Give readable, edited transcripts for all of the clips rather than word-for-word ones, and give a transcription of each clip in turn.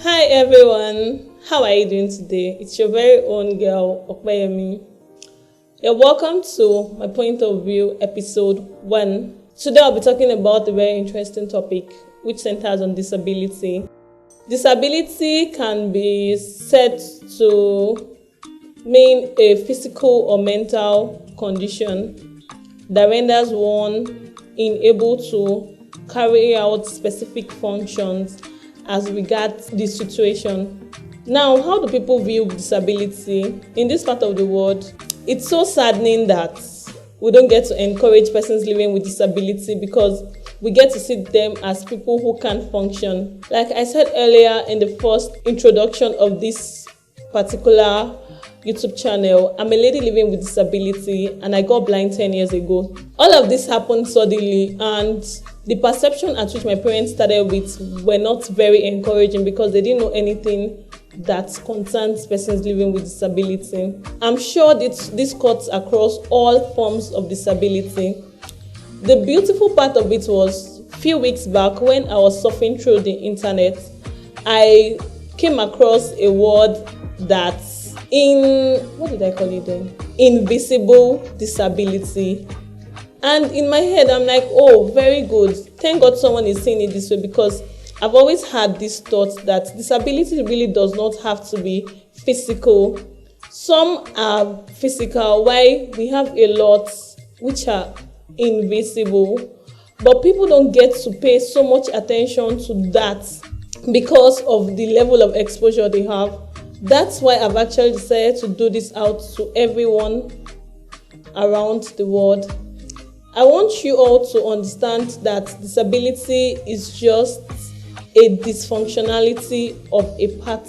Hi everyone, how are you doing today? It's your very own girl, Okpeyemi. You're welcome to my point of view episode 1. Today I'll be talking about a very interesting topic which centers on disability. Disability can be said to mean a physical or mental condition that renders one unable to carry out specific functions as regards the situation. Now, how do people view disability in this part of the world? It's so saddening that we don't get to encourage persons living with disability because we get to see them as people who can't function. Like I said earlier in the first introduction of this particular YouTube channel, I'm a lady living with disability and I got blind 10 years ago. All of this happened suddenly, and the perception at which my parents started with were not very encouraging because they didn't know anything that concerns persons living with disability. I'm sure this cuts across all forms of disability. The beautiful part of it was a few weeks back when I was surfing through the internet, I came across a word that's invisible disability. And in my head, I'm like, oh, very good. Thank God someone is saying it this way, because I've always had this thought that disability really does not have to be physical. Some are physical, while we have a lot which are invisible. But people don't get to pay so much attention to that because of the level of exposure they have. That's why I've actually decided to do this out to everyone around the world. I want you all to understand that disability is just a dysfunctionality of a part.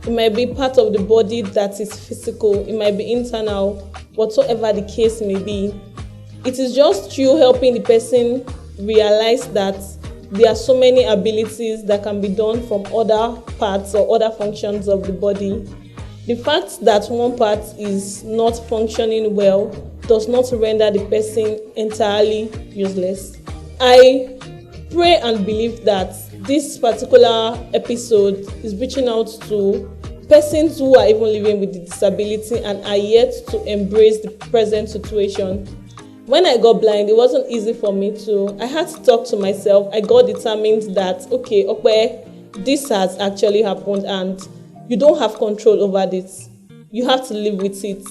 It might be part of the body that is physical, it might be internal, whatsoever the case may be. It is just you helping the person realize that there are so many abilities that can be done from other parts or other functions of the body. The fact that one part is not functioning well does not render the person entirely useless. I pray and believe that this particular episode is reaching out to persons who are even living with the disability and are yet to embrace the present situation. When I got blind, it wasn't easy for me to. I had to talk to myself. I got determined that, okay, this has actually happened and you don't have control over this. You have to live with it.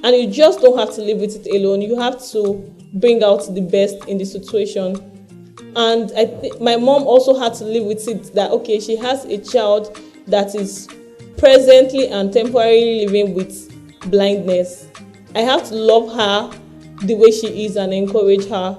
And you just don't have to live with it alone. You have to bring out the best in the situation. And my mom also had to live with it that, okay, she has a child that is presently and temporarily living with blindness. I have to love her the way she is and encourage her.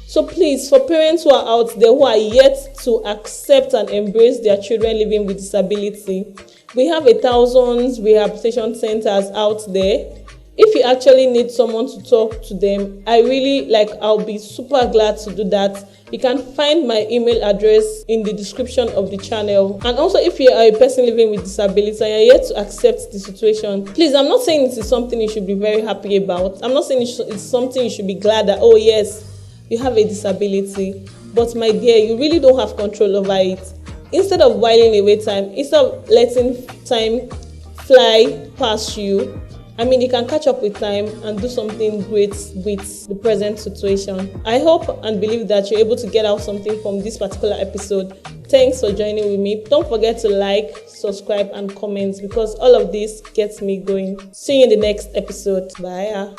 So please, for parents who are out there who are yet to accept and embrace their children living with disability, we have 1,000 rehabilitation centers out there. If you actually need someone to talk to them, I'll be super glad to do that. You can find my email address in the description of the channel. And also, if you are a person living with disability and you're yet to accept the situation, please, I'm not saying this is something you should be very happy about. I'm not saying it's something you should be glad that, oh yes, you have a disability. But my dear, you really don't have control over it. Instead of whiling away time, instead of letting time fly past you, you can catch up with time and do something great with the present situation. I hope and believe that you're able to get out something from this particular episode. Thanks for joining with me. Don't forget to like, subscribe, and comment because all of this gets me going. See you in the next episode. Bye.